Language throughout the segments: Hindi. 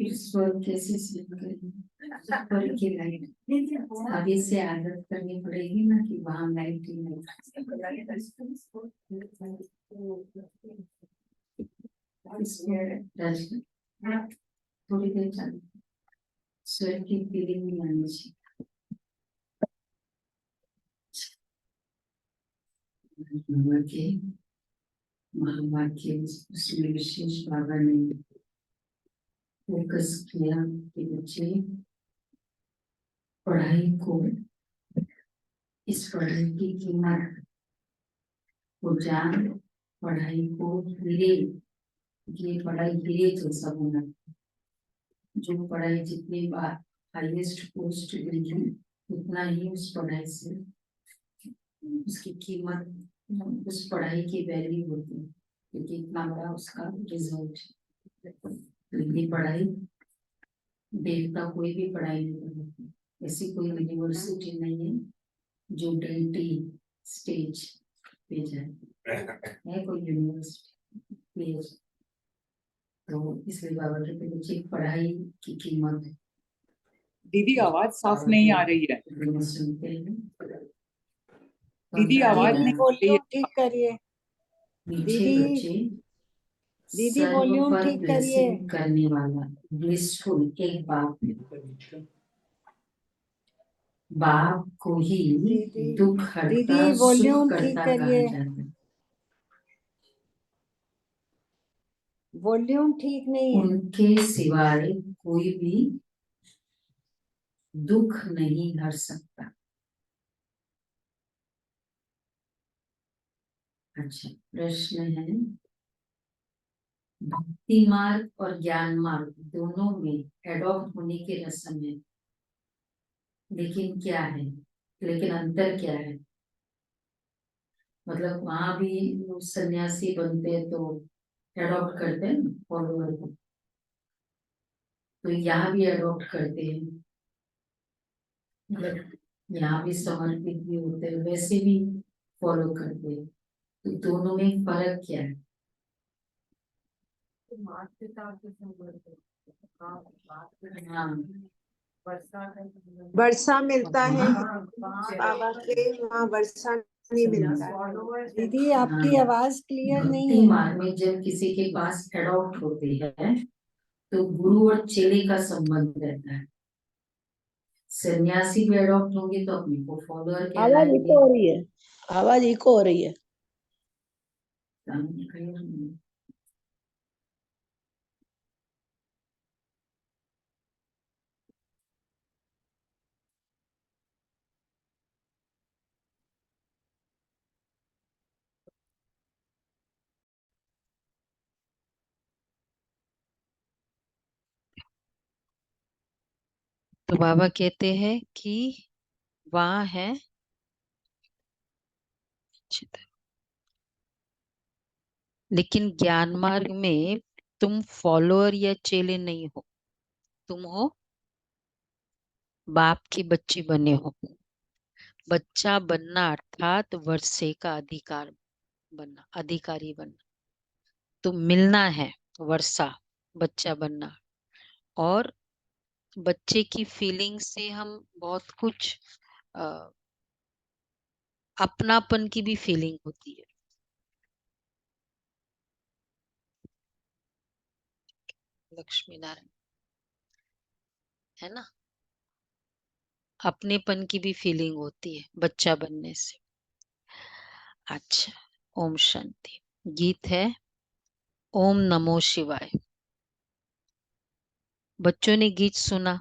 ईश्वर कैसे स्वीकार करें की लाइट अभी से आदत करनी पड़ेगी ना कि वहाँ लाइट ही नहीं। थोड़ी देर चल स्वर की फीलिंग नहीं आनी चाहिए। महावाक्य उसमें विशेष बाबा ने फोकस किया कि बच्चे पढ़ाई को, इस पढ़ाई की कीमत को जान, पढ़ाई को हीरे, ये पढ़ाई हीरे जैसा होना। जो पढ़ाई जितनी बार हाईएस्ट पोस्ट मिली उतना ही उस पढ़ाई से उसकी कीमत, उस पढ़ाई की वैल्यू होती है क्योंकि इतना बड़ा उसका रिजल्ट। ये पढ़ाई देवता कोई भी पढ़ाई नहीं करती, ऐसी कोई यूनिवर्सिटी नहीं है जो डेंटी स्टेज पे जाए, है कोई यूनिवर्सिटी। तो इसलिए बाबा के बच्चे पढ़ाई की कीमत। दीदी आवाज साफ नहीं आ रही है। दीदी आवाज नहीं वॉल्यूम ठीक करिए। दीदी वॉल्यूम ठीक करिए। करने वाला ब्लिसफुल एक बाप को ही दुख हरता सुख करता कहा जाता है। वॉल्यूम ठीक नहीं है। उनके सिवाय कोई भी दुख नहीं हर सकता। अच्छा, प्रश्न है, भक्ति मार्ग और ज्ञान मार्ग दोनों में एडॉप्ट होने की रस्म है, लेकिन क्या है, लेकिन अंतर क्या है? मतलब वहां भी सन्यासी बनते हैं तो एडॉप्ट करते हैं फॉलोअर को, तो यहाँ भी एडॉप्ट करते हैं, मतलब यहाँ भी समर्पित भी होते हैं, वैसे भी फॉलो करते हैं। तो दोनों में फर्क क्या है? हाँ, वर्षा मिलता है बाबा के, वहाँ वर्षा नहीं मिलता है। दीदी आपकी आवाज क्लियर नहीं भक्ति है। मार्ग में जब किसी के पास एडॉप्ट होते हैं तो गुरु और चेले का संबंध रहता है। सन्यासी भी एडॉप्ट होंगे तो अपने को फॉलोअर कहलाएंगे। आवाज इको हो रही है, आवाज इको हो रही है। तो बाबा कहते हैं कि वहां है, लेकिन ज्ञान मार्ग में तुम फॉलोअर या चेले नहीं हो, तुम हो बाप के बच्चे बने हो। बच्चा बनना अर्थात वर्षे का अधिकार बनना, अधिकारी बनना। तो मिलना है वर्षा, बच्चा बनना। और बच्चे की फीलिंग से हम बहुत कुछ अपनापन की भी फीलिंग होती है। लक्ष्मी नारायण, है ना, अपनेपन की भी फीलिंग होती है बच्चा बनने से। अच्छा, ओम शांति। गीत है ओम नमो शिवाय। बच्चों ने गीत सुना।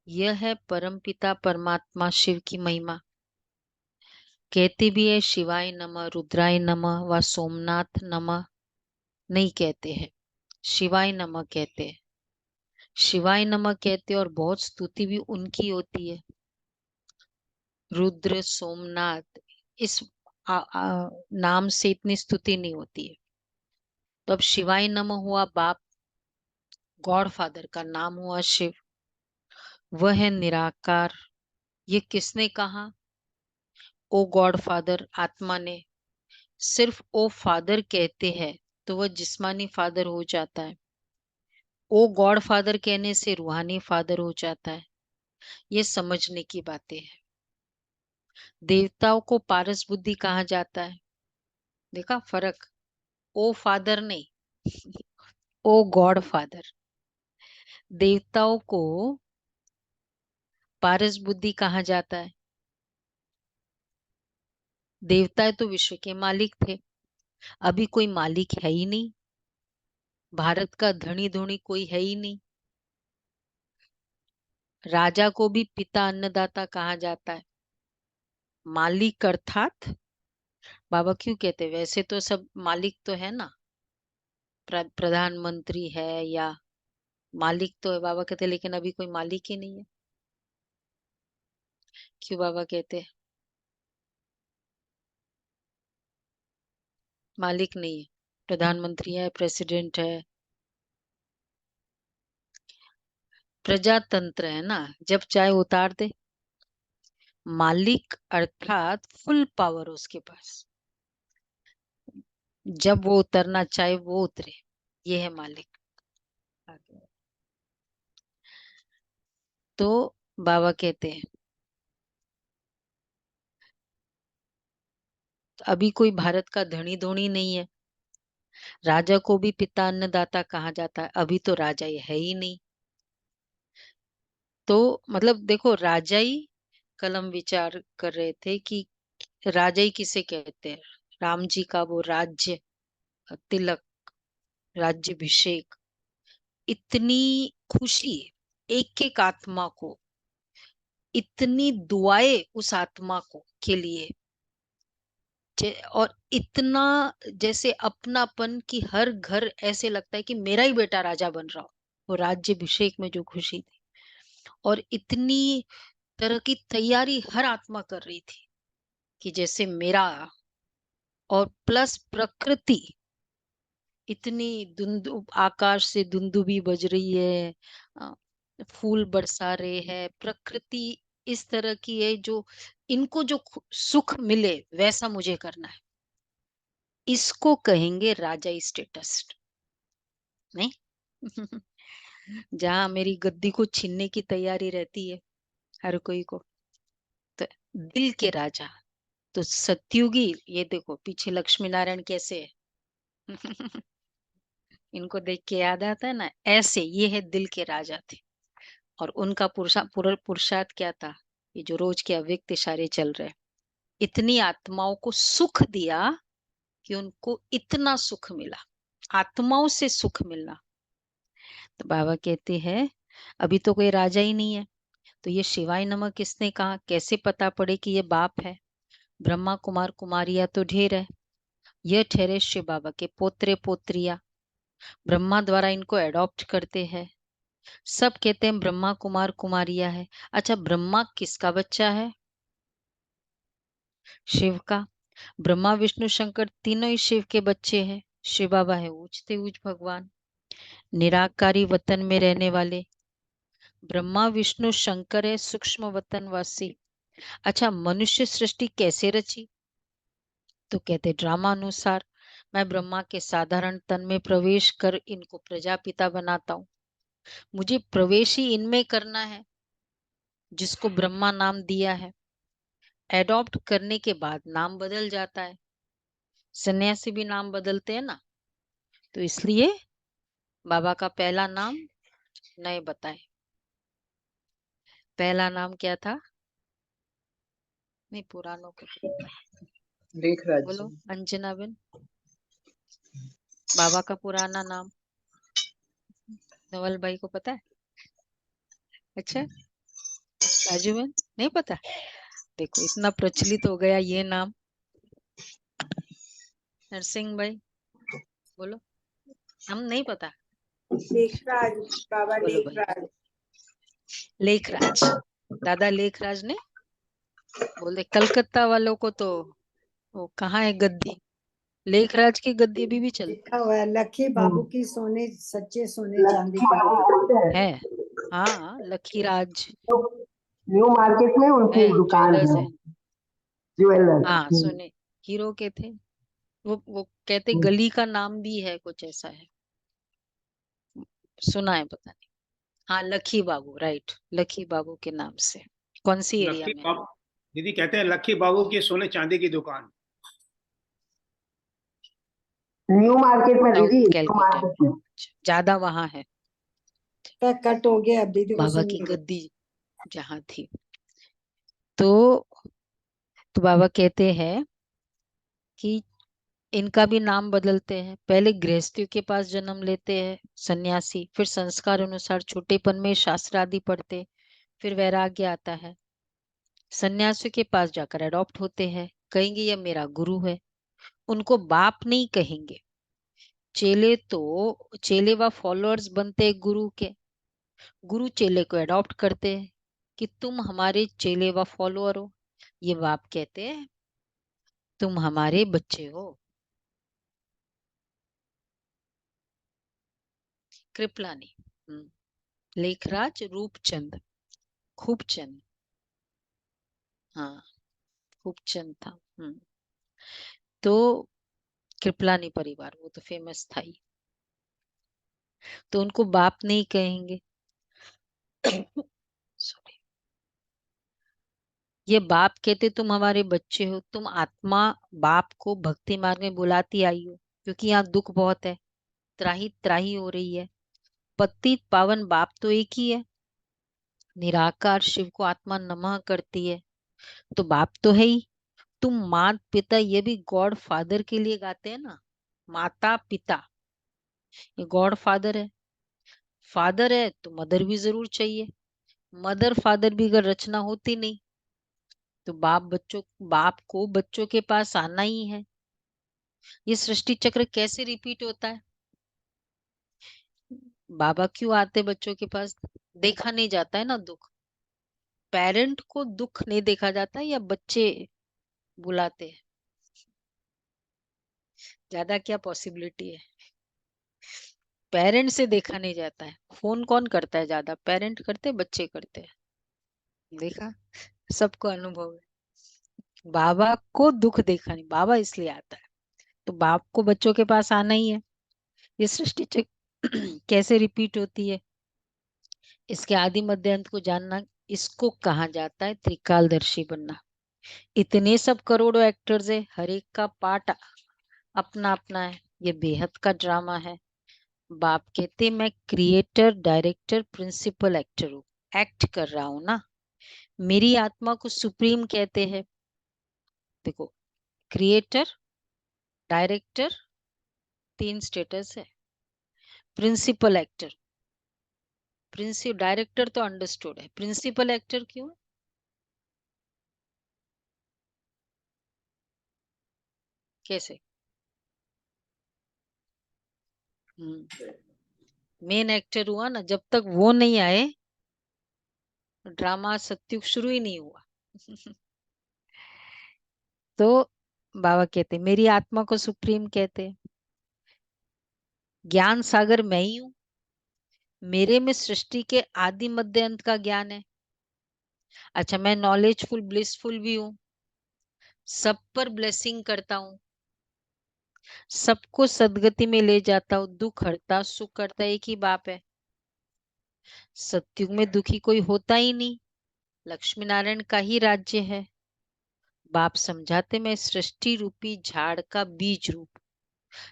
यह है परमपिता परमात्मा शिव की महिमा। कहते भी है शिवाय नमः, रुद्राय नमः व सोमनाथ नमः नहीं कहते हैं, शिवाय नमः कहते हैं। शिवाय नमः कहते और बहुत स्तुति भी उनकी होती है। रुद्र, सोमनाथ, इस नाम से इतनी स्तुति नहीं होती है। तो अब शिवाय नमः हुआ बाप, गॉड फादर का नाम हुआ शिव, वह है निराकार। ये किसने कहा? ओ गॉड फादर, आत्मा ने। सिर्फ ओ फादर कहते हैं तो वह जिस्मानी फादर हो जाता है। ओ गॉड फादर कहने से रूहानी फादर हो जाता है। ये समझने की बातें हैं। देवताओं को पारस बुद्धि कहा जाता है। देखा फर्क, ओ फादर नहीं ओ गॉड फादर। देवताओं को पारस बुद्धि कहा जाता है। देवता तो विश्व के मालिक थे, अभी कोई मालिक है ही नहीं। भारत का धनी धोनी कोई है ही नहीं। राजा को भी पिता अन्नदाता कहा जाता है। मालिक अर्थात बाबा क्यों कहते, वैसे तो सब मालिक तो है ना, प्रधानमंत्री है या मालिक तो है बाबा कहते, लेकिन अभी कोई मालिक ही नहीं है। क्यों बाबा कहते मालिक नहीं है? प्रधानमंत्री है, प्रेसिडेंट है, प्रजातंत्र है ना, जब चाहे उतार दे। मालिक अर्थात फुल पावर उसके पास, जब वो उतरना चाहे वो उतरे, ये है मालिक। तो बाबा कहते हैं अभी कोई भारत का धनी धोनी नहीं है। राजा को भी पिता अन्नदाता कहा जाता है, अभी तो राजा ये है ही नहीं। तो मतलब देखो, राजा ही कल हम विचार कर रहे थे कि राजा ही किसे कहते हैं। राम जी का वो राज्य तिलक, राज्यभिषेक, इतनी खुशी एक एक आत्मा को, इतनी दुआएं उस आत्मा को के लिए, और इतना जैसे अपनापन की हर घर ऐसे लगता है कि मेरा ही बेटा राजा बन रहा हो। वो राज्यभिषेक में जो खुशी थी, और इतनी तरह की तैयारी हर आत्मा कर रही थी कि जैसे मेरा, और प्लस प्रकृति इतनी धुंधु, आकाश से धुंधुबी बज रही है, अ, फूल बरसा रहे हैं, प्रकृति इस तरह की है जो इनको जो सुख मिले वैसा मुझे करना है। इसको कहेंगे राजाई स्टेटस, नहीं? जहां मेरी गद्दी को छीनने की तैयारी रहती है हर कोई को, तो दिल के राजा। तो सत्युगी, ये देखो पीछे लक्ष्मी नारायण कैसे है। इनको देख के याद आता है ना, ऐसे ये है दिल के राजा थे। और उनका पुरुषार्थ क्या था, ये जो रोज के अव्यक्त इशारे चल रहे, इतनी आत्माओं को सुख दिया कि उनको इतना सुख मिला, आत्माओं से सुख मिलना। तो बाबा कहते हैं अभी तो कोई राजा ही नहीं है, तो ये शिवाय नमः किसने कहा, कैसे पता पड़े कि ये बाप है? ब्रह्मा कुमार कुमारियां तो ढेर है, यह ठहरे शिव बाबा के पोत्रे पोत्रिया, ब्रह्मा द्वारा इनको एडॉप्ट करते हैं। सब कहते हैं ब्रह्मा कुमार कुमारिया है। अच्छा, ब्रह्मा किसका बच्चा है? शिव का। ब्रह्मा विष्णु शंकर तीनों ही शिव के बच्चे हैं। शिव बाबा है ऊंचते ऊंच भगवान, निराकारी वतन में रहने वाले। ब्रह्मा विष्णु शंकर है सूक्ष्म वतनवासी। अच्छा, मनुष्य सृष्टि कैसे रची? तो कहते ड्रामा अनुसार, मैं ब्रह्मा के साधारण तन में प्रवेश कर इनको प्रजापिता बनाता हूँ। मुझे प्रवेश ही इनमें करना है जिसको ब्रह्मा नाम दिया है। एडॉप्ट करने के बाद नाम बदल जाता है, सन्यासी भी नाम बदलते हैं ना, तो इसलिए बाबा का पहला नाम नए बताए। पहला नाम क्या था? नहीं, पुरानों को लेखराज बोलो जी। अंजना बेन, बाबा का पुराना नाम नवल भाई को पता है? अच्छा, राजू बेन नहीं पता? देखो इतना प्रचलित हो गया ये नाम। नरसिंह भाई बोलो, हम नहीं पता? लेखराज, बाबा बोलो भाई। लेखराज। लेखराज, दादा लेखराज ने बोले कलकत्ता वालों को तो वो कहाँ है गद्दी, लेखराज की गद्दी अभी भी चलती लिखा हुआ है लखी बाबू की सोने, सच्चे सोने चांदी की दुकान। है। हाँ, लकी राज न्यू मार्केट में है, उनकी दुकान ज्वेलर्स है, है। ज्वेलर्स। हाँ सुने, हीरो के थे। वो कहते गली का नाम भी है, कुछ ऐसा है, सुना है, पता नहीं। हाँ, लखी बाबू, राइट, लखी बाबू के नाम से। कौन सी एरिया लक्की में? बाबू, दीदी कहते हैं लक्की बाबू की सोने चांदी की दुकान। न्यू मार्केट में साउथ दीदी, न्यू कैलकाटा मार्केट में में। ज्यादा वहां है। कट हो गया, अब दीदी को बाबा सुन की नहीं रही। गद्दी जहाँ थी। तो बाबा कहते हैं कि इनका भी नाम बदलते हैं। पहले गृहस्थियों के पास जन्म लेते हैं सन्यासी, फिर संस्कार अनुसार छोटेपन में शास्त्र आदि पढ़ते, फिर वैराग्य आता है। सन्यासियों के पास जाकर अडॉप्ट होते हैं, कहेंगे यह मेरा गुरु है, उनको बाप नहीं कहेंगे। चेले व फॉलोअर्स बनते हैं गुरु के। गुरु चेले को अडॉप्ट करते हैं कि तुम हमारे चेले व फॉलोअर हो। ये बाप कहते हैं तुम हमारे बच्चे हो। कृपलानी, लेखराज रूपचंद, खूबचंद, हाँ, खूबचंद था। तो कृपलानी परिवार, वो तो फेमस था ही, तो उनको बाप नहीं कहेंगे। सॉरी, ये बाप कहते तुम हमारे बच्चे हो, तुम आत्मा बाप को भक्ति मार्ग में बुलाती आई हो, क्योंकि यहाँ दुख बहुत है, त्राही त्राही हो रही है। पतित पावन बाप तो एक ही है, निराकार शिव को आत्मा नमः करती है, तो बाप तो है ही। तुम मात पिता, ये भी गॉड फादर के लिए गाते हैं ना, माता पिता, ये गॉड फादर है। फादर है तो मदर भी जरूर चाहिए, मदर फादर भी अगर रचना होती नहीं तो बाप को बच्चों के पास आना ही है। ये सृष्टि चक्र कैसे रिपीट होता है? बाबा क्यों आते बच्चों के पास? देखा नहीं जाता है ना दुख, पेरेंट को दुख नहीं देखा जाता, या बच्चे बुलाते हैं? ज्यादा क्या पॉसिबिलिटी है? पेरेंट से देखा नहीं जाता है। फोन कौन करता है ज्यादा? पेरेंट करते, बच्चे करते हैं। देखा, सबको अनुभव है। बाबा को दुख देखा नहीं, बाबा इसलिए आता है, तो बाप को बच्चों के पास आना ही है। ये सृष्टि चक्र कैसे रिपीट होती है, इसके आदि मध्य अंत को जानना, इसको कहा जाता है त्रिकालदर्शी बनना। इतने सब करोड़ों एक्टर्स है, हर एक का पार्ट अपना अपना है, ये बेहद का ड्रामा है। बाप कहते मैं क्रिएटर डायरेक्टर प्रिंसिपल एक्टर हूँ, एक्ट कर रहा हूँ ना। मेरी आत्मा को सुप्रीम कहते हैं। देखो, क्रिएटर, डायरेक्टर, 3 स्टेटस है, प्रिंसिपल एक्टर। डायरेक्टर तो अंडरस्टूड है, प्रिंसिपल एक्टर क्यों? कैसे? मेन एक्टर हुआ ना, जब तक वो नहीं आए ड्रामा सत्युग शुरू ही नहीं हुआ। तो बाबा कहते मेरी आत्मा को सुप्रीम कहते, ज्ञान सागर मैं ही हूं, मेरे में सृष्टि के आदि मध्य अंत का ज्ञान है। अच्छा, मैं नॉलेजफुल ब्लिसफुल भी हूँ, सब पर ब्लेसिंग करता हूँ, सबको सदगति में ले जाता हूँ, दुख हरता सुख करता, एक ही बाप है। सत्युग में दुखी कोई होता ही नहीं, लक्ष्मी नारायण का ही राज्य है। बाप समझाते मैं सृष्टि रूपी झाड़ का बीज रूप,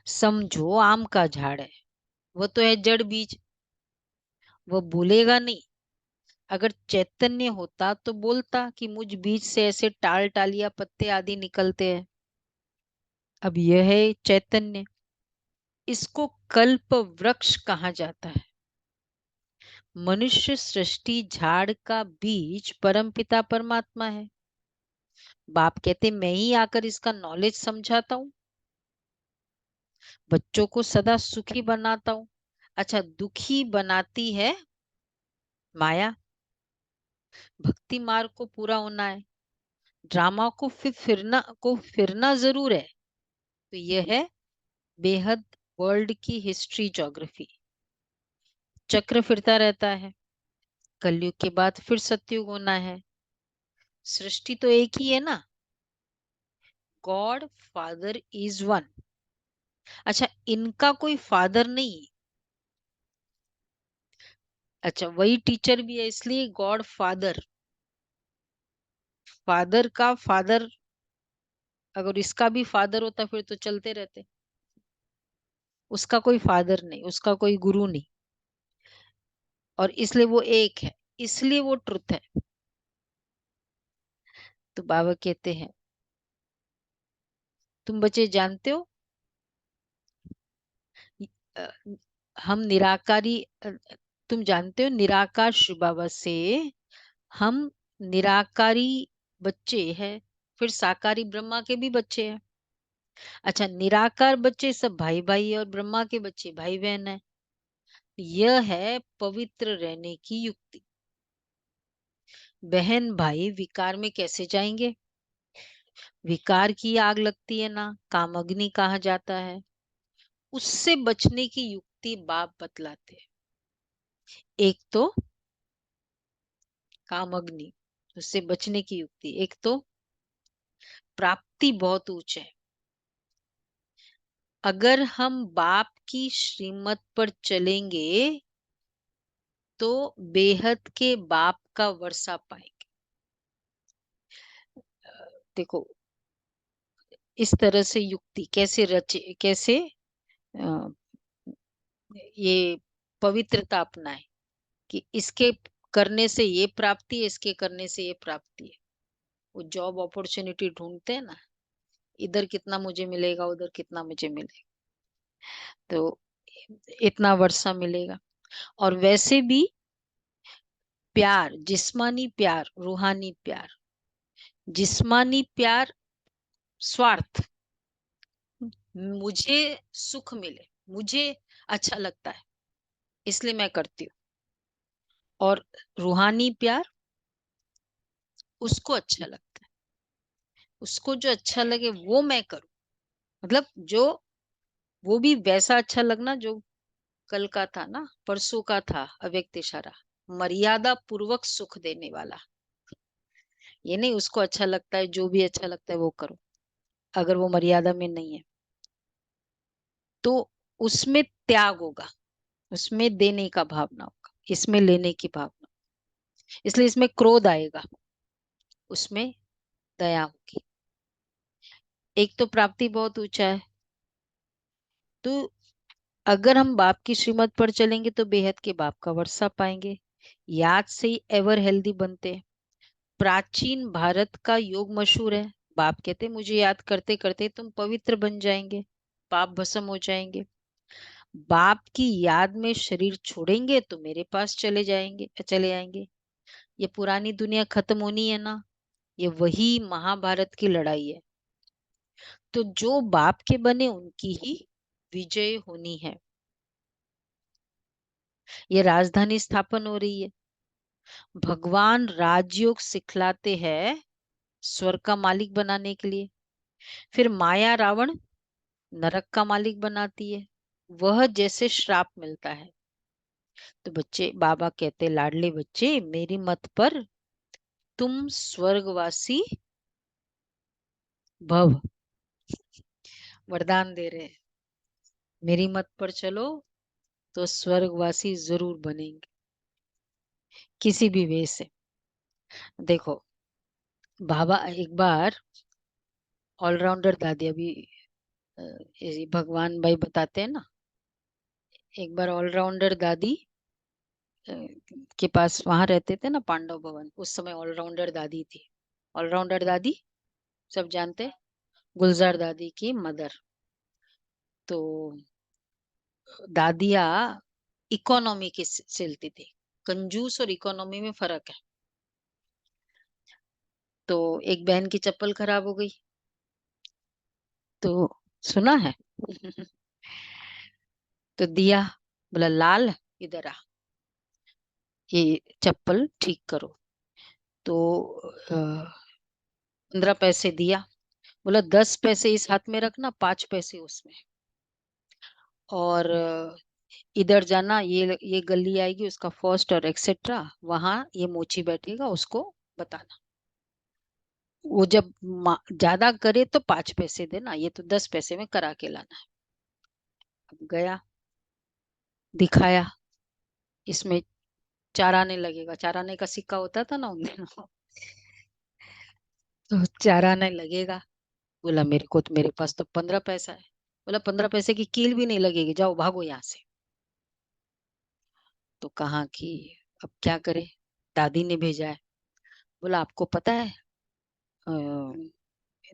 समझो आम का झाड़ है, वो तो है जड़ बीज, वो बोलेगा नहीं। अगर चैतन्य होता तो बोलता कि मुझ बीज से ऐसे टाल टालिया पत्ते आदि निकलते हैं। अब यह है चैतन्य, इसको कल्प वृक्ष कहा जाता है। मनुष्य सृष्टि झाड़ का बीज परमपिता परमात्मा है। बाप कहते मैं ही आकर इसका नॉलेज समझाता हूँ, बच्चों को सदा सुखी बनाता हूँ। अच्छा, दुखी बनाती है माया, भक्ति मार्ग को पूरा होना है, ड्रामा को फिरना जरूर है। तो यह है बेहद वर्ल्ड की हिस्ट्री ज्योग्राफी, चक्र फिरता रहता है, कलयुग के बाद फिर सतयुग होना है। सृष्टि तो एक ही है ना, गॉड फादर इज वन, अच्छा, इनका कोई फादर नहीं? अच्छा, वही टीचर भी है, इसलिए गॉड फादर। फादर का फादर, अगर इसका भी फादर होता फिर तो चलते रहते। उसका कोई फादर नहीं, उसका कोई गुरु नहीं, और इसलिए वो एक है, इसलिए वो ट्रुथ है। तो बाबा कहते हैं, तुम बच्चे जानते हो, अ, हम निराकारी, तुम जानते हो निराकार शिव बाबा से हम निराकारी बच्चे हैं, फिर साकारी ब्रह्मा के भी बच्चे हैं। अच्छा, निराकार बच्चे सब भाई भाई है और ब्रह्मा के बच्चे भाई बहन है। यह है पवित्र रहने की युक्ति। बहन भाई विकार में कैसे जाएंगे? विकार की आग लगती है ना, कामअग्नि कहा जाता है, उससे बचने की युक्ति बाप बतलाते हैं। एक तो कामअग्नि, उससे बचने की युक्ति, एक तो प्राप्ति बहुत ऊंच है। अगर हम बाप की श्रीमत पर चलेंगे तो बेहद के बाप का वर्षा पाएंगे। देखो, इस तरह से युक्ति कैसे रचे, कैसे अ, ये पवित्रता अपनाए कि इसके करने से ये प्राप्ति है, इसके करने से ये प्राप्ति है। वो जॉब अपॉर्चुनिटी ढूंढते हैं ना, इधर कितना मुझे मिलेगा, उधर कितना मुझे मिलेगा, तो इतना वर्षा मिलेगा। और वैसे भी प्यार, जिस्मानी प्यार, रूहानी प्यार। जिस्मानी प्यार स्वार्थ, मुझे सुख मिले, मुझे अच्छा लगता है इसलिए मैं करती हूँ। और रूहानी प्यार, उसको अच्छा लगता है, उसको जो अच्छा लगे वो मैं करूं। मतलब जो, वो भी वैसा अच्छा लगना जो कल का था ना, परसों का था, अव्यक्त इशारा, मर्यादा पूर्वक सुख देने वाला। ये नहीं उसको अच्छा लगता है, जो भी अच्छा लगता है वो करो, अगर वो मर्यादा में नहीं है तो उसमें त्याग होगा, उसमें देने का भावना होगा, इसमें लेने की भावना, इसलिए इसमें क्रोध आएगा, उसमें दया होगी। एक तो प्राप्ति बहुत ऊंचा है, तो अगर हम बाप की श्रीमत पर चलेंगे तो बेहद के बाप का वर्षा पाएंगे। याद से ही एवर हेल्दी बनते हैं। प्राचीन भारत का योग मशहूर है। बाप कहते मुझे याद करते करते तुम पवित्र बन जाएंगे, पाप भस्म हो जाएंगे। बाप की याद में शरीर छोड़ेंगे तो मेरे पास चले आएंगे। ये पुरानी दुनिया खत्म होनी है ना, ये वही महाभारत की लड़ाई है। तो जो बाप के बने उनकी ही विजय होनी है। ये राजधानी स्थापन हो रही है। भगवान राजयोग सिखलाते हैं स्वर्ग का मालिक बनाने के लिए, फिर माया रावण नरक का मालिक बनाती है, वह जैसे श्राप मिलता है। तो बच्चे, बाबा कहते लाडले बच्चे, मेरी मत पर तुम स्वर्गवासी भव, वरदान दे रहे हैं। मेरी मत पर चलो तो स्वर्गवासी जरूर बनेंगे, किसी भी वे से। देखो, बाबा एक बार ऑलराउंडर दादी, अभी ये भगवान भाई बताते हैं ना, एक बार ऑलराउंडर दादी अ, के पास वहां रहते थे ना, पांडव भवन, उस समय ऑलराउंडर दादी थी। ऑलराउंडर दादी सब जानते हैं, गुलजार दादी की मदर। तो दादिया इकोनॉमी की चलती थी। कंजूस और इकोनॉमी में फर्क है। तो एक बहन की चप्पल खराब हो गई, तो सुना है तो दिया, बोला लाल इधर आ, ये चप्पल ठीक करो। तो 15 पैसे दिया, बोला 10 पैसे इस हाथ में रखना, 5 पैसे उसमें, और इधर जाना, ये गली आएगी उसका फर्स्ट और एक्सेट्रा, वहां ये मोची बैठेगा, उसको बताना। वो जब ज्यादा करे तो 5 पैसे देना, ये तो 10 पैसे में करा के लाना है। अब गया, दिखाया, इसमें 4 आने लगेगा। 4 आने का सिक्का होता था ना उन दिनों। तो 4 आने लगेगा। बोला मेरे पास तो 15 पैसा है। बोला 15 पैसे की कील भी नहीं लगेगी, जाओ भागो यहाँ से। तो कहा कि अब क्या करे, दादी ने भेजा है। बोला आपको पता है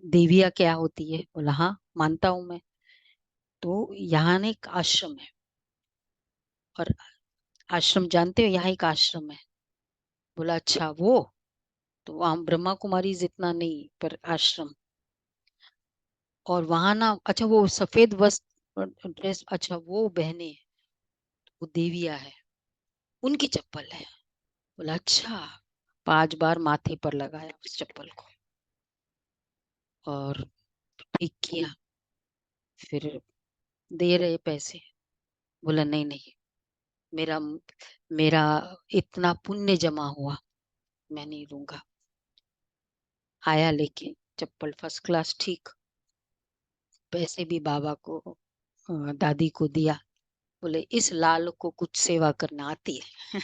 देविया क्या होती है? बोला हाँ मानता हूं मैं। तो यहाँ ना एक आश्रम है, और आश्रम जानते हो, यहाँ एक आश्रम है। बोला अच्छा वो, तो वहां ब्रह्मा कुमारी जितना नहीं पर आश्रम। और वहां ना, अच्छा वो सफेद वस्त्र ड्रेस, अच्छा वो बहने, वो देविया है, उनकी चप्पल है। बोला अच्छा। 5 बार माथे पर लगाया उस चप्पल को और ठीक किया। फिर दे रहे पैसे। बोला नहीं नहीं, मेरा मेरा इतना पुण्य जमा हुआ, मैं नहीं दूंगा। आया लेके चप्पल फर्स्ट क्लास ठीक, पैसे भी बाबा को दादी को दिया। बोले इस लाल को कुछ सेवा करना आती है।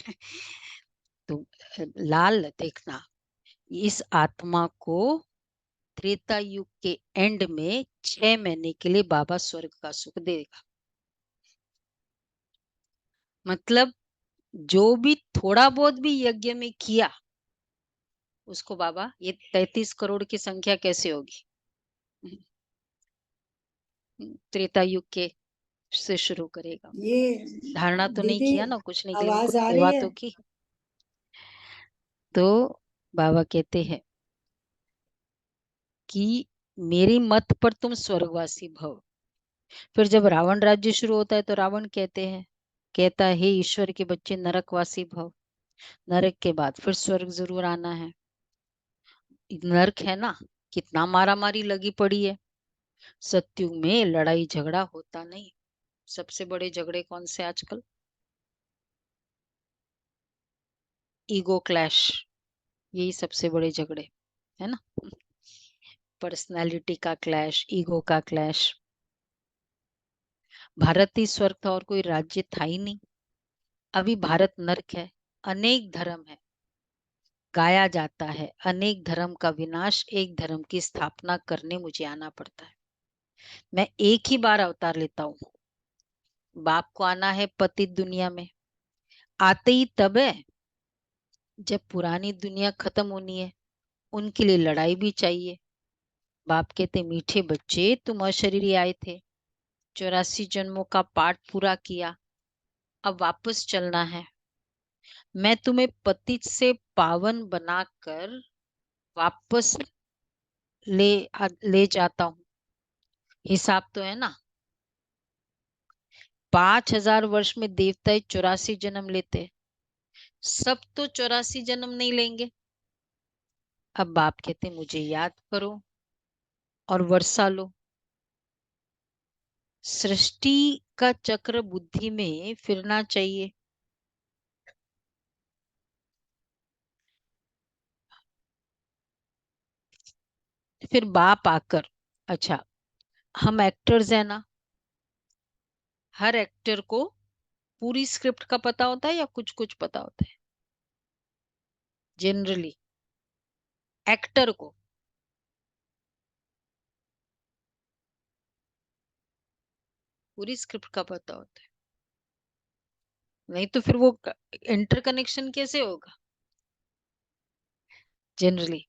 तो लाल देखना, इस आत्मा को त्रेता युग के एंड में 6 महीने के लिए बाबा स्वर्ग का सुख देगा। मतलब जो भी थोड़ा बहुत भी यज्ञ में किया, उसको बाबा, ये 33 करोड़ की संख्या कैसे होगी? त्रेता युग के से शुरू करेगा। ये धारणा तो नहीं दीदी किया ना, कुछ नहीं किया, उनको आवाज आ रही सेवा है? तो की। तो बाबा कहते हैं कि मेरी मत पर तुम स्वर्गवासी भव। फिर जब रावण राज्य शुरू होता है तो रावण कहता है हे ईश्वर के बच्चे नरकवासी भव। नरक के बाद फिर स्वर्ग जरूर आना है। नरक है ना, कितना मारा मारी लगी पड़ी है। सत्युग में लड़ाई झगड़ा होता नहीं। सबसे बड़े झगड़े कौन से आजकल? ईगो क्लैश, यही सबसे बड़े झगड़े है ना। पर्सनालिटी का क्लैश, ईगो का क्लैश। भारत ही स्वर्ग था और कोई राज्य था ही नहीं। अभी भारत नरक है। अनेक धर्म है, गाया जाता है अनेक धर्म का विनाश, एक धर्म की स्थापना करने मुझे आना पड़ता है। मैं एक ही बार अवतार लेता हूँ। बाप को आना है पतित दुनिया में, आते ही तब है जब पुरानी दुनिया खत्म होनी है। उनके लिए लड़ाई भी चाहिए। बाप कहते मीठे बच्चे तुम अशरीरी आए थे, 84 जन्मों का पाठ पूरा किया, अब वापस चलना है। मैं तुम्हें पतित से पावन बनाकर वापस ले जाता हूँ। हिसाब तो है ना। 5000 वर्ष में देवता 84 जन्म लेते, सब तो 84 जन्म नहीं लेंगे। अब बाप कहते मुझे याद करो और वर्षा लो। सृष्टि का चक्र बुद्धि में फिरना चाहिए। फिर बाप आकर, अच्छा हम एक्टर्स है ना, हर एक्टर को पूरी स्क्रिप्ट का पता होता है या कुछ कुछ पता होता है? जनरली एक्टर को पूरी स्क्रिप्ट का पता होता है, नहीं तो फिर वो इंटरकनेक्शन कैसे होगा? जनरली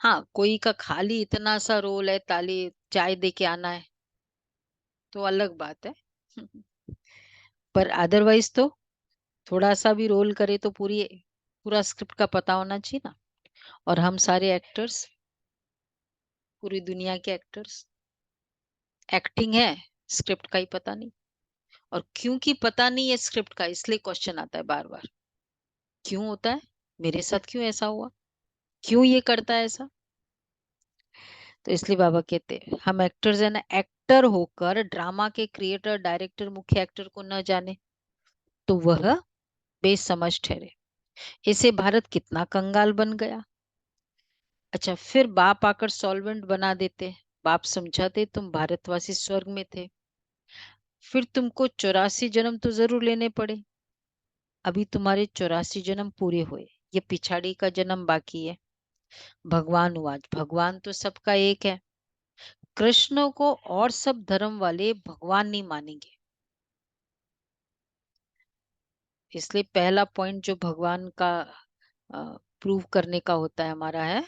हाँ, कोई का खाली इतना सा रोल है, ताली चाय दे के आना है, तो अलग बात है। पर अदरवाइज तो थोड़ा सा भी रोल करे तो पूरा स्क्रिप्ट का पता होना चाहिए ना। और हम सारे एक्टर्स, पूरी दुनिया के एक्टर्स, एक्टिंग है, स्क्रिप्ट का ही पता नहीं। और क्योंकि पता नहीं है स्क्रिप्ट का, इसलिए क्वेश्चन आता है बार बार, क्यों होता है, मेरे साथ क्यों ऐसा हुआ, क्यों ये करता है ऐसा। तो इसलिए बाबा कहते हैं हम एक्टर्स है ना, एक्टर होकर ड्रामा के क्रिएटर डायरेक्टर मुख्य एक्टर को न जाने तो वह बेसमझ ठहरे। इसे भारत कितना कंगाल बन गया। अच्छा फिर बाप आकर सॉल्वेंट बना देते। बाप समझाते तुम भारतवासी स्वर्ग में थे, फिर तुमको 84 जन्म तो जरूर लेने पड़े। अभी तुम्हारे 84 जन्म पूरे हुए, ये पिछाड़ी का जन्म बाकी है। भगवान उवाच, भगवान तो सबका एक है। कृष्ण को और सब धर्म वाले भगवान नहीं मानेंगे। इसलिए पहला पॉइंट जो भगवान का प्रूव करने का होता है हमारा है,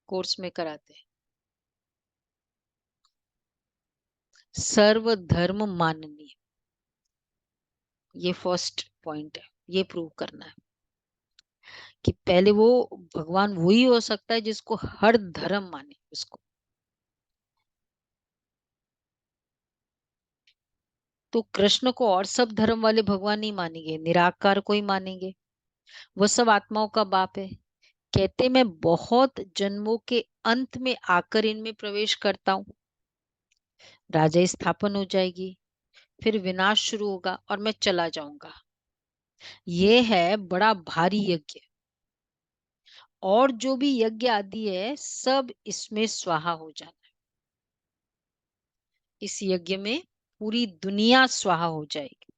कोर्स में कराते हैं, सर्व धर्म माननीय। ये फर्स्ट पॉइंट है, ये प्रूव करना है कि पहले वो भगवान वही हो सकता है जिसको हर धर्म माने उसको। तो कृष्ण को और सब धर्म वाले भगवान नहीं मानेंगे, निराकार को ही मानेंगे। वो सब आत्माओं का बाप है। कहते मैं बहुत जन्मों के अंत में आकर इनमें प्रवेश करता हूँ, राजा स्थापन हो जाएगी, फिर विनाश शुरू होगा और मैं चला जाऊंगा। ये है बड़ा भारी यज्ञ, और जो भी यज्ञ आदि है सब इसमें स्वाहा हो जाना है। इस यज्ञ में पूरी दुनिया स्वाहा हो जाएगी।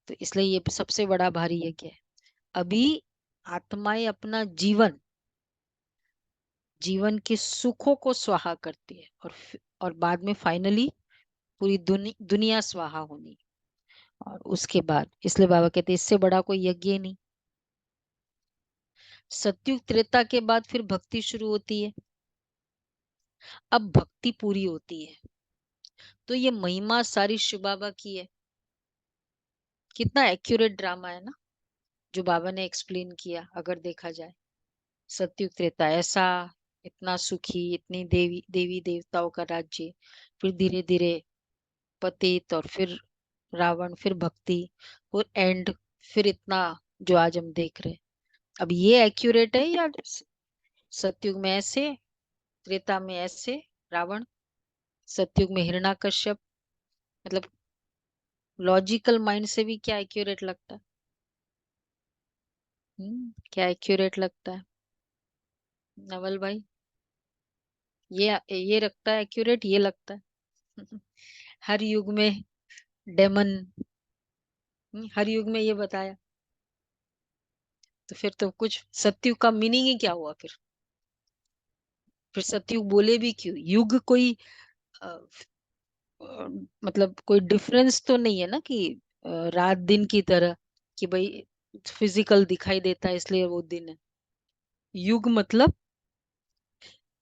तो इसलिए ये सबसे बड़ा भारी यज्ञ है। अभी आत्माएं अपना जीवन, जीवन के सुखों को स्वाहा करती है, और बाद में फाइनली पूरी दुनिया स्वाहा होनी। और उसके बाद इसलिए बाबा कहते हैं इससे बड़ा कोई यज्ञ नहीं। सतयुग त्रेता के बाद फिर भक्ति शुरू होती है। अब भक्ति पूरी होती है तो ये महिमा सारी शिव बाबा की है। कितना एक्यूरेट ड्रामा है ना जो बाबा ने एक्सप्लेन किया। अगर देखा जाए सतयुग त्रेता ऐसा, इतना सुखी, इतनी देवी देवी देवताओं का राज्य, फिर धीरे धीरे पतित, और फिर रावण, फिर भक्ति, और एंड फिर इतना जो आज हम देख रहे हैं। अब ये एक्यूरेट है या सतयुग में ऐसे, त्रेता में ऐसे रावण, सतयुग में हिरण्यकश्यप, मतलब लॉजिकल माइंड से भी क्या एक्यूरेट लगता है? क्या एक्यूरेट लगता है नवल भाई? ये लगता है एक्यूरेट, ये लगता है हर युग में डेमन, हर युग में ये बताया। तो फिर तो कुछ सतयुग का मीनिंग ही क्या हुआ फिर सतयुग बोले भी क्यों? युग कोई अ, मतलब कोई डिफरेंस तो नहीं है ना कि रात दिन की तरह, कि भाई फिजिकल दिखाई देता है इसलिए वो दिन है। युग मतलब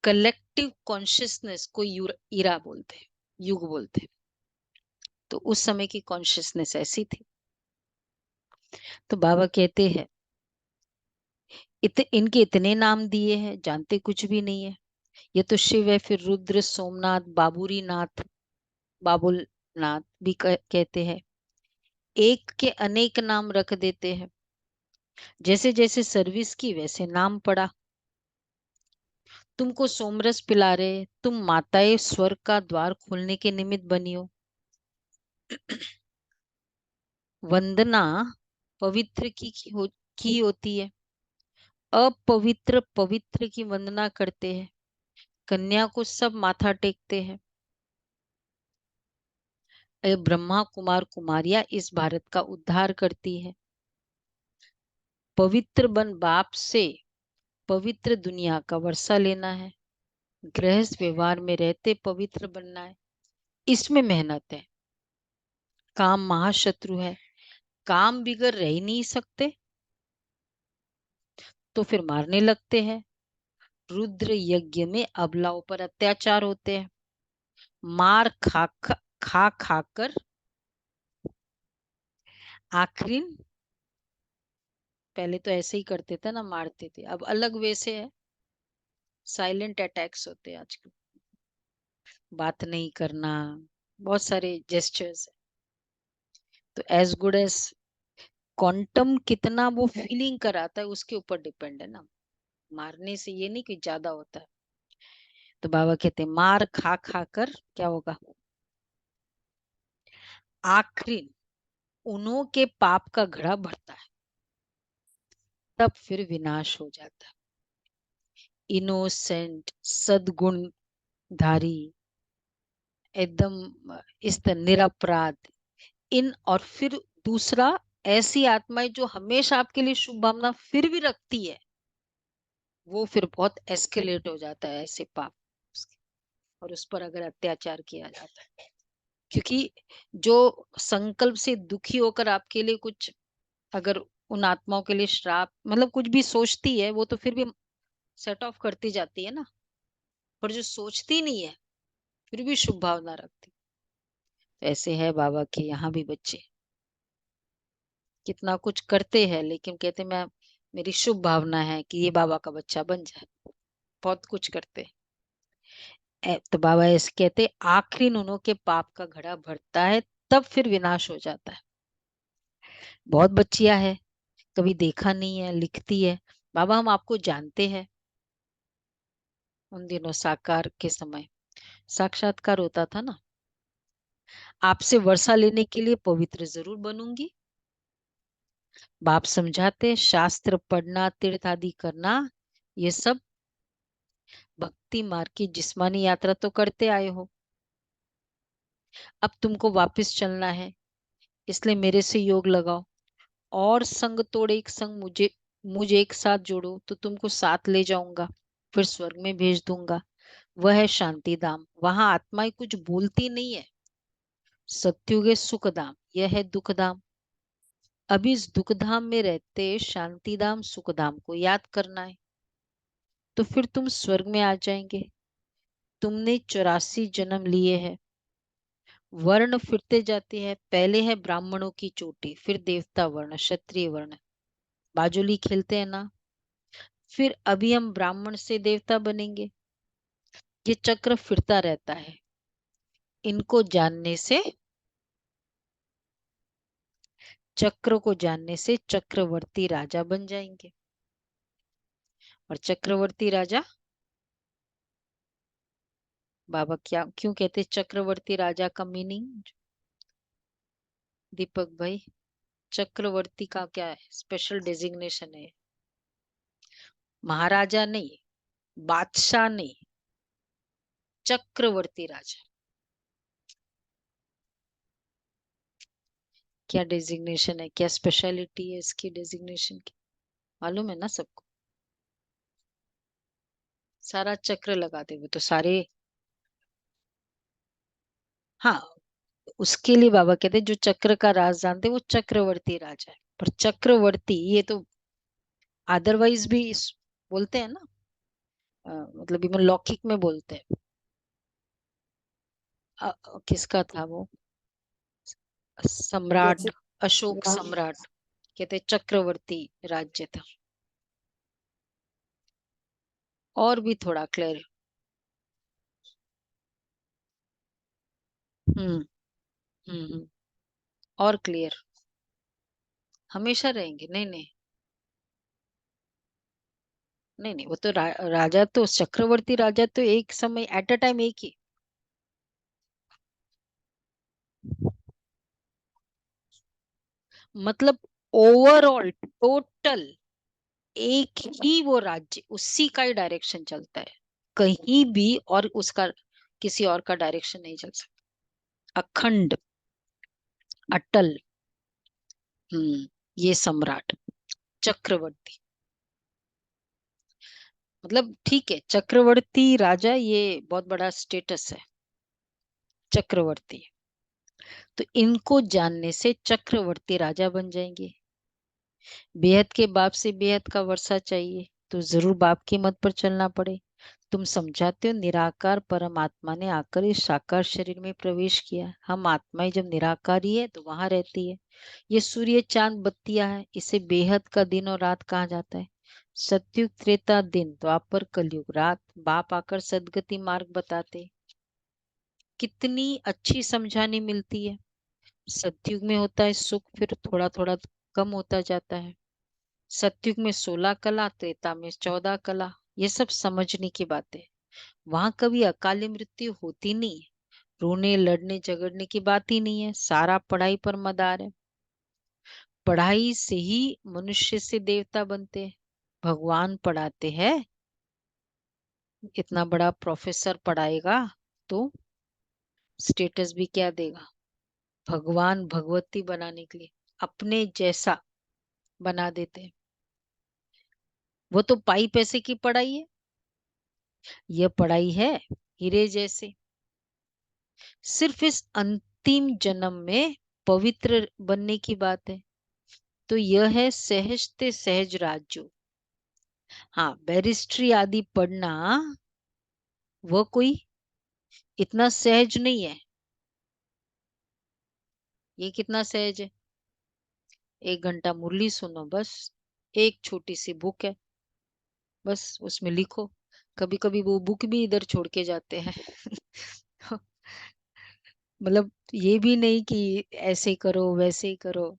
कलेक्टिव कॉन्शियसनेस को इरा बोलते हैं, युग बोलते हैं। तो उस समय की कॉन्शियसनेस ऐसी थी। तो बाबा कहते हैं इनके इतने नाम दिए हैं, जानते कुछ भी नहीं है। ये तो शिव है, फिर रुद्र, सोमनाथ, बाबुरी नाथ, बाबुल नाथ भी कहते हैं। एक के अनेक नाम रख देते हैं, जैसे जैसे सर्विस की वैसे नाम पड़ा। तुमको सोमरस पिला रहे, तुम माताएं स्वर्ग का द्वार खोलने के निमित्त बनी हो। वंदना पवित्र की होती है, अपवित्र पवित्र की वंदना करते हैं। कन्या को सब माथा टेकते हैं। ब्रह्मा कुमार कुमारियां इस भारत का उद्धार करती है। पवित्र बन बाप से पवित्र दुनिया का वर्षा लेना है। गृहस्थ व्यवहार में रहते पवित्र बनना है। इसमें मेहनत है। काम महाशत्रु है, काम बिगड़ रह ही नहीं सकते तो फिर मारने लगते हैं। रुद्र यज्ञ में अबलाओं पर अत्याचार होते हैं। मार खा कर आखिरी, पहले तो ऐसे ही करते थे ना, मारते थे। अब अलग वे से है, साइलेंट अटैक्स होते हैं आजकल। बात नहीं करना, बहुत सारे जेस्चर्स है। तो एज गुड एज क्वांटम कितना वो फीलिंग कराता है उसके ऊपर डिपेंड है ना। मारने से ये नहीं कि ज्यादा होता है। तो बाबा कहते हैं मार खा कर क्या होगा? आखिरी उन्हों के पाप का घड़ा भरता है, तब फिर विनाश हो जाता है। इनोसेंट सदगुण धारी एकदम इस तरह निरपराध इन, और फिर दूसरा ऐसी आत्माएं जो हमेशा आपके लिए शुभ भावना फिर भी रखती है, वो फिर बहुत एस्केलेट हो जाता है ऐसे पाप उसके, और उस पर अगर अत्याचार किया जाता है, क्योंकि जो संकल्प से दुखी होकर आपके लिए कुछ अगर उन आत्माओं के लिए श्राप मतलब कुछ भी सोचती है, वो तो फिर भी सेट ऑफ करती जाती है ना, पर जो सोचती नहीं है फिर भी शुभ भावना रखती, तो ऐसे है बाबा के यहाँ भी बच्चे कितना कुछ करते हैं, लेकिन कहते मैं मेरी शुभ भावना है कि ये बाबा का बच्चा बन जाए, बहुत कुछ करते तो बाबा ऐसे कहते आखिरी नूनों के पाप का घड़ा भरता है, तब फिर विनाश हो जाता है। बहुत बच्चियां है, कभी देखा नहीं है, लिखती है बाबा हम आपको जानते हैं। उन दिनों साकार के समय साक्षात्कार होता था ना, आपसे वर्षा लेने के लिए पवित्र जरूर बनूंगी। बाप समझाते शास्त्र पढ़ना तीर्थ आदि करना ये सब भक्ति मार्ग की जिस्मानी यात्रा तो करते आए हो, अब तुमको वापस चलना है, इसलिए मेरे से योग लगाओ और संग तोड़े एक संग मुझे एक साथ जोड़ो तो तुमको साथ ले जाऊंगा, फिर स्वर्ग में भेज दूंगा। वह है शांति धाम, वहां आत्माएं कुछ बोलती नहीं है। सत्युग है सुख धाम, यह है दुख धाम। अभी इस दुख धाम में रहते शांति धाम सुख धाम को याद करना है, तो फिर तुम स्वर्ग में आ जाएंगे। तुमने 84 जन्म लिए हैं, वर्ण फिरते जाते हैं, पहले है ब्राह्मणों की चोटी, फिर देवता वर्ण क्षत्रिय वर्ण, बाजुली खेलते हैं ना, फिर अभी हम ब्राह्मण से देवता बनेंगे। ये चक्र फिरता रहता है, इनको जानने से चक्र को जानने से चक्रवर्ती राजा बन जाएंगे। और चक्रवर्ती राजा बाबा क्या क्यों कहते चक्रवर्ती राजा का मीनिंग? दीपक भाई चक्रवर्ती का क्या है, स्पेशल डेजिग्नेशन है? महाराजा नहीं, बादशाह नहीं, चक्रवर्ती राजा। क्या डेजिग्नेशन है, क्या स्पेशलिटी है इसकी डेजिग्नेशन की, मालूम है ना सबको? सारा चक्र लगाते हुए तो सारे, हाँ उसके लिए बाबा कहते जो चक्र का राज जानते वो चक्रवर्ती राजा है। पर चक्रवर्ती ये तो अदरवाइज भी बोलते हैं ना, मतलब इवन लौकिक में बोलते हैं। किसका था वो सम्राट? जैसे अशोक सम्राट कहते चक्रवर्ती राज्य था। और भी थोड़ा क्लियर। हम्म और क्लियर हमेशा रहेंगे। नहीं नहीं नहीं नहीं वो तो राजा तो चक्रवर्ती राजा तो एक समय एट अ टाइम एक ही, मतलब ओवरऑल टोटल एक ही वो राज्य उसी का ही डायरेक्शन चलता है, कहीं भी और उसका किसी और का डायरेक्शन नहीं चल सकता। अखंड अटल। ये सम्राट चक्रवर्ती, मतलब ठीक है चक्रवर्ती राजा ये बहुत बड़ा स्टेटस है चक्रवर्ती, तो इनको जानने से चक्रवर्ती राजा बन जाएंगे। बेहद के बाप से बेहद का वर्षा चाहिए तो जरूर बाप की मत पर चलना पड़े। तुम समझाते हो निराकार परमात्मा ने आकर इस साकार शरीर में प्रवेश किया, हम आत्माएं जब निराकारी है तो वहां रहती है। ये सूर्य चांद बत्तियां है, इसे बेहद का दिन और रात कहा जाता है। सतयुग त्रेता दिन, द्वापर कलयुग रात, बाप आकर सदगति मार्ग बताते। कितनी अच्छी समझानी मिलती है। सतयुग में होता है सुख, फिर थोड़ा थोड़ा कम होता जाता है। सतयुग में 16 कला, त्रेता में 14 कला, ये सब समझने की बात है। वहां कभी अकाली मृत्यु होती नहीं है, रोने लड़ने झगड़ने की बात ही नहीं है, सारा पढ़ाई पर मदार है। पढ़ाई से ही मनुष्य से देवता बनते हैं। भगवान पढ़ाते हैं, इतना बड़ा प्रोफेसर पढ़ाएगा तो स्टेटस भी क्या देगा, भगवान भगवती बनाने के लिए अपने जैसा बना देते हैं। वो तो पाई पैसे की पढ़ाई है, यह पढ़ाई है हीरे जैसे। सिर्फ इस अंतिम जन्म में पवित्र बनने की बात है। तो यह है सहजते सहज राजयोग। हाँ, बैरिस्ट्री आदि पढ़ना वह कोई इतना सहज नहीं है। ये कितना सहज है, 1 घंटा मुरली सुनो बस, एक छोटी सी बुक है, बस उसमें लिखो। कभी कभी वो बुक भी इधर छोड़ के जाते हैं। मतलब ये भी नहीं कि ऐसे करो वैसे ही करो,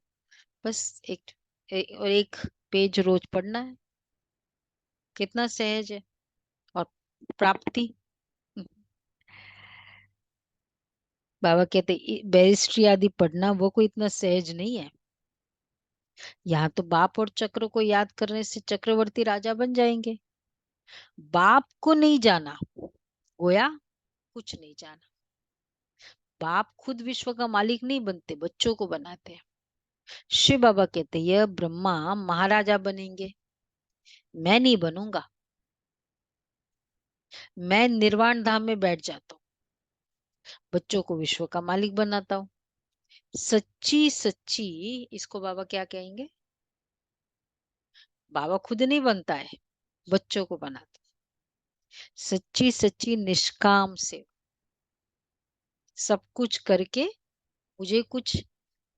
बस और एक पेज रोज पढ़ना है। कितना सहज है। और प्राप्ति, बाबा कहते बैरिस्ट्री आदि पढ़ना वो कोई इतना सहज नहीं है। यहाँ तो बाप और चक्र को याद करने से चक्रवर्ती राजा बन जाएंगे। बाप को नहीं जाना, गोया कुछ नहीं जाना। बाप खुद विश्व का मालिक नहीं बनते, बच्चों को बनाते हैं। शिव बाबा कहते हैं यह ब्रह्मा महाराजा बनेंगे, मैं नहीं बनूंगा। मैं निर्वाण धाम में बैठ जाता हूँ, बच्चों को विश्व का मालिक बनाता हूँ। सच्ची सच्ची, इसको बाबा क्या कहेंगे, बाबा खुद नहीं बनता है, बच्चों को बनाता। सच्ची सच्ची निष्काम से सब कुछ करके मुझे कुछ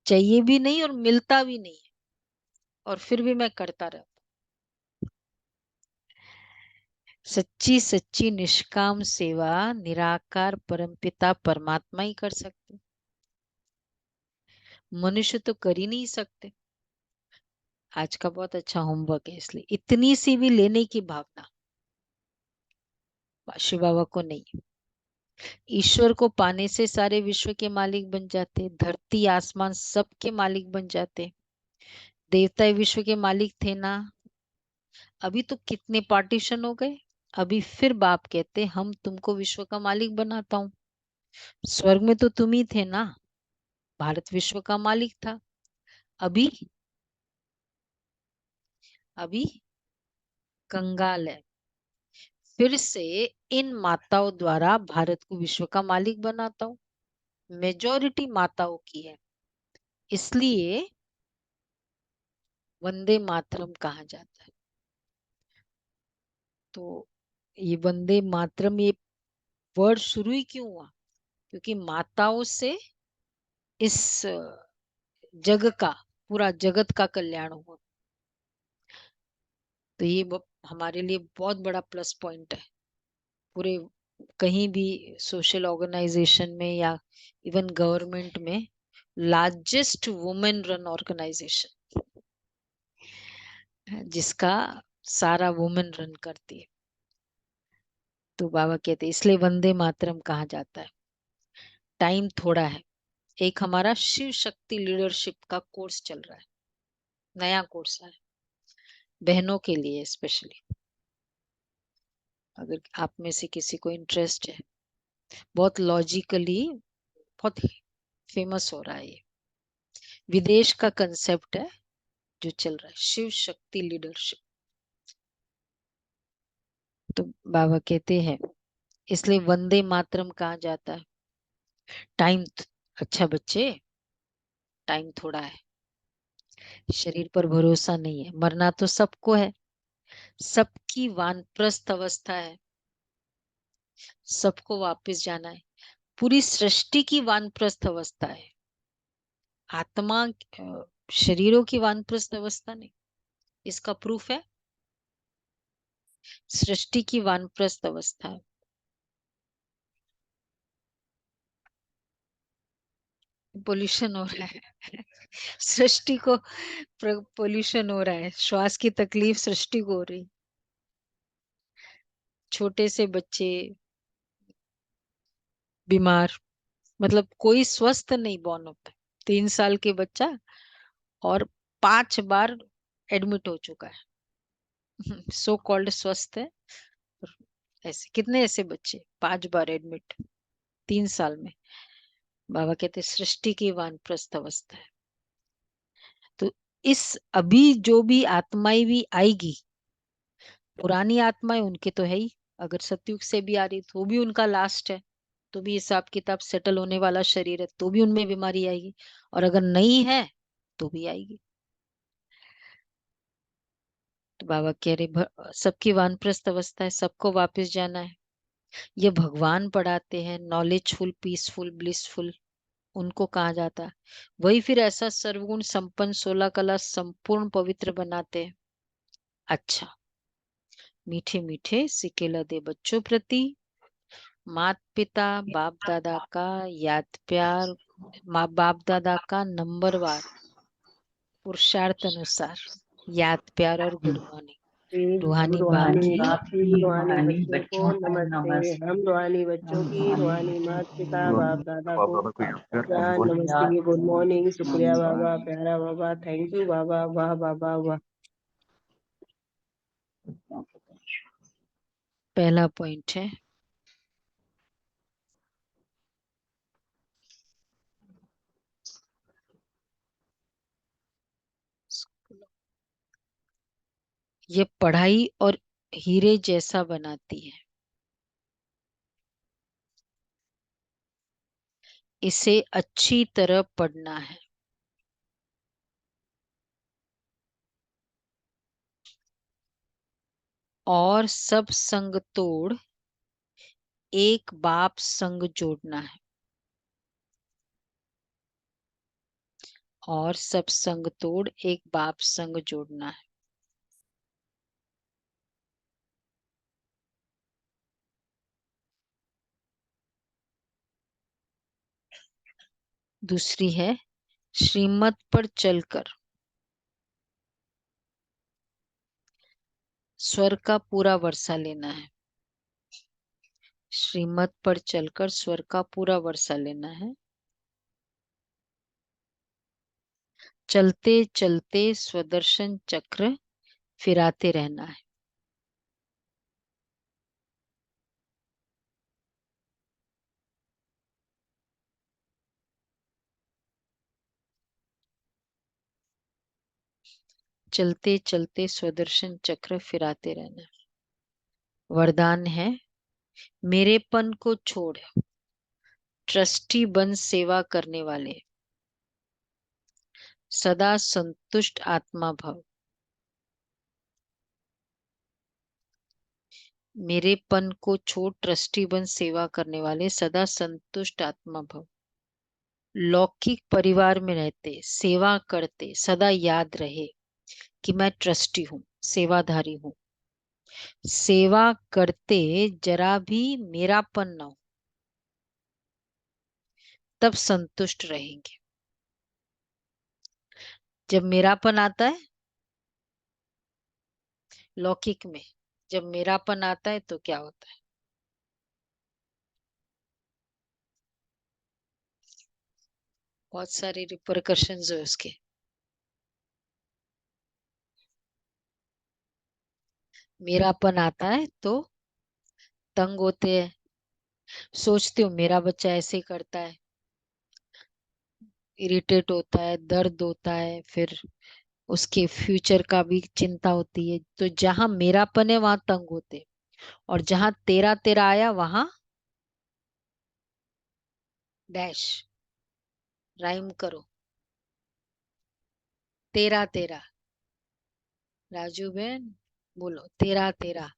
चाहिए भी नहीं और मिलता भी नहीं है, और फिर भी मैं करता रहता। सच्ची सच्ची निष्काम सेवा निराकार परमपिता परमात्मा ही कर सकते, मनुष्य तो कर ही नहीं सकते। आज का बहुत अच्छा होमवर्क है, इसलिए इतनी सी भी लेने की भावना शिव बाबा को नहीं। ईश्वर को पाने से सारे विश्व के मालिक बन जाते, धरती आसमान सब के मालिक बन जाते। देवता विश्व के मालिक थे ना, अभी तो कितने पार्टीशन हो गए। अभी फिर बाप कहते हम तुमको विश्व का मालिक बनाता हूँ। स्वर्ग में तो तुम ही थे ना, भारत विश्व का मालिक था। अभी अभी कंगाल है। फिर से इन माताओं द्वारा भारत को विश्व का मालिक बनाता हूँ। मेजॉरिटी माताओं की है, इसलिए वंदे मातरम कहा जाता है। तो ये वंदे मातरम, ये वर्ड शुरू ही क्यों हुआ, क्योंकि माताओं से इस जग का, पूरा जगत का कल्याण हुआ। तो ये हमारे लिए बहुत बड़ा प्लस पॉइंट है। पूरे कहीं भी सोशल ऑर्गेनाइजेशन में या इवन गवर्नमेंट में लार्जेस्ट वुमेन रन ऑर्गेनाइजेशन, जिसका सारा वुमेन रन करती है। तो बाबा कहते हैं इसलिए वंदे मातरम कहा जाता है। टाइम थोड़ा है। एक हमारा शिव शक्ति लीडरशिप का कोर्स चल रहा है, नया कोर्स है बहनों के लिए स्पेशली। अगर आप में से किसी को इंटरेस्ट है, बहुत लॉजिकली बहुत फेमस हो रहा है ये, विदेश का कंसेप्ट है जो चल रहा है, शिव शक्ति लीडरशिप। तो बाबा कहते हैं इसलिए वंदे मातरम कहा जाता है। टाइम, अच्छा बच्चे, टाइम थोड़ा है। शरीर पर भरोसा नहीं है, मरना तो सबको है। सबकी वानप्रस्थ अवस्था है, सबको वापस जाना है। पूरी सृष्टि की वानप्रस्थ अवस्था है। आत्मा शरीरों की वानप्रस्थ अवस्था नहीं। इसका प्रूफ है सृष्टि की वानप्रस्थ अवस्था है। पोल्यूशन हो रहा है। सृष्टि को पोल्यूशन हो रहा है, श्वास की तकलीफ सृष्टि को हो रही। छोटे से बच्चे बीमार, मतलब कोई स्वस्थ नहीं बॉर्न होता है। 3 साल के बच्चा और 5 बार एडमिट हो चुका है, सो कॉल्ड स्वस्थ है। ऐसे कितने ऐसे बच्चे 5 बार एडमिट 3 साल में। बाबा कहते सृष्टि की वानप्रस्थ अवस्था है। तो इस अभी जो भी आत्माएं भी आएगी, पुरानी आत्माएं उनके तो है ही, अगर सतयुग से भी आ रही तो भी उनका लास्ट है, तो भी हिसाब किताब सेटल होने वाला शरीर है, तो भी उनमें बीमारी आएगी, और अगर नहीं है तो भी आएगी। तो बाबा कह रहे सबकी वानप्रस्थ अवस्था है, सबको वापस जाना है। ये भगवान पढ़ाते हैं, नॉलेजफुल, पीसफुल, ब्लिसफुल, उनको कहा जाता है। वही फिर ऐसा सर्वगुण संपन्न 16 कला संपूर्ण पवित्र बनाते हैं। अच्छा, मीठे मीठे सिकेला दे बच्चों प्रति मात पिता बाप दादा का याद प्यार, माँ बाप दादा का नंबरवार पुरुषार्थ अनुसार याद प्यार और गुड मॉर्निंग। रूहानी बाप की रूहानी बच्चों को नमस्ते। हम रूहानी बच्चों की रूहानी माता पिता बाप दादा को प्यार नमस्ते, गुड मॉर्निंग, शुक्रिया बाबा, प्यारा बाबा, थैंक यू बाबा, वाह बाबा वाह। पहला पॉइंट है ये पढ़ाई और हीरे जैसा बनाती है, इसे अच्छी तरह पढ़ना है। और सब संग तोड़ एक बाप संग जोड़ना है। और सब संग तोड़ एक बाप संग जोड़ना है। दूसरी है श्रीमत पर चलकर स्वर्ग का पूरा वर्षा लेना है। श्रीमत पर चलकर स्वर्ग का पूरा वर्षा लेना है। चलते चलते स्वदर्शन चक्र फिराते रहना है। चलते चलते स्वदर्शन चक्र फिराते रहना है। वरदान है मेरेपन को छोड़ ट्रस्टी बन सेवा करने वाले सदा संतुष्ट आत्मा भव। मेरेपन को छोड़ ट्रस्टी बन सेवा करने वाले सदा संतुष्ट आत्मा भव। लौकिक परिवार में रहते सेवा करते सदा याद रहे कि मैं ट्रस्टी हूँ, सेवाधारी हूँ। सेवा करते जरा भी मेरापन न हो, तब संतुष्ट रहेंगे। जब मेरापन आता है लौकिक में, जब मेरापन आता है तो क्या होता है? बहुत सारे रिपरकशंस है उसके। मेरापन आता है तो तंग होते हैं, सोचते हो मेरा बच्चा ऐसे करता है, इरिटेट होता है, दर्द होता है, फिर उसके फ्यूचर का भी चिंता होती है। तो जहां मेरापन है वहां तंग होते, और जहां तेरा तेरा आया वहां डैश राइम करो। तेरा तेरा, राजू बहन बोलो तेरा तेरा,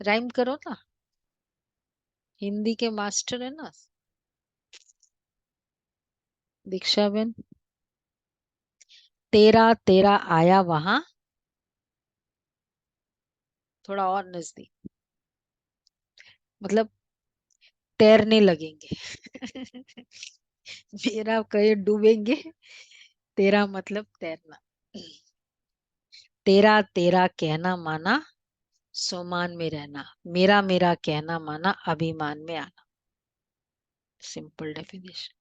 राइम करो ना, हिंदी के मास्टर है ना दीक्षा बहन। तेरा तेरा आया वहां, थोड़ा और नजदीक, मतलब तैरने लगेंगे। मेरा कहे डूबेंगे, तेरा मतलब तैरना। तेरा तेरा कहना माना सोमान में रहना, मेरा मेरा कहना माना अभिमान में आना। Simple definition.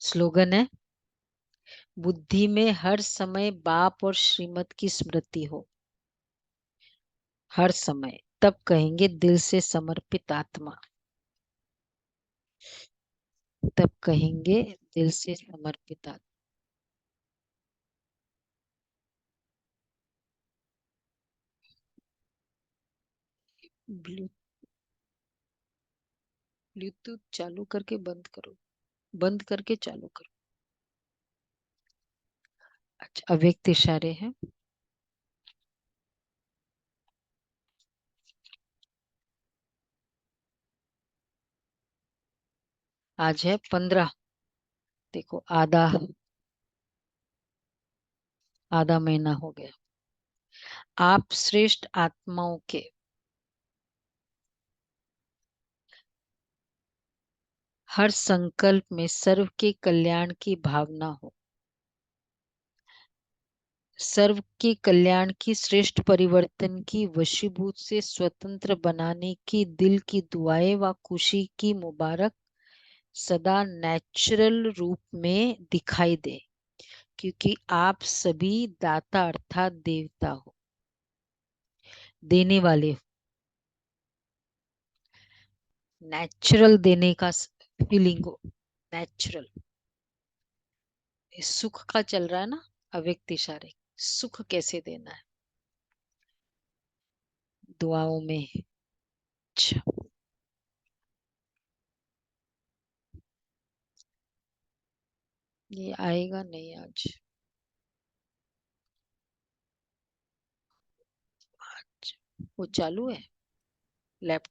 स्लोगन है बुद्धि में हर समय बाप और श्रीमत की स्मृति हो, हर समय, तब कहेंगे दिल से समर्पित आत्मा। तब कहेंगे दिल से समर्पित आत्मा। ब्लूटूथ चालू करके बंद करो, बंद करके चालू करो। अच्छा, अव्यक्त इशारे हैं। आज है 15। देखो आधा महीना हो गया। आप श्रेष्ठ आत्माओं के हर संकल्प में सर्व के कल्याण की भावना हो, सर्व के कल्याण की श्रेष्ठ परिवर्तन की वशीभूत से स्वतंत्र बनाने की दिल की दुआएं व खुशी की मुबारक सदा नेचुरल रूप में दिखाई दे, क्योंकि आप सभी दाता अर्थात देवता हो, देने वाले हो। नेचुरल देने का फीलिंग हो, नेचुरल। सुख का चल रहा है ना, अव्यक्त इशारे। सुख कैसे देना है दुआओं में। अच्छा, ये आएगा नहीं आज। वो चालू है लैपटॉप।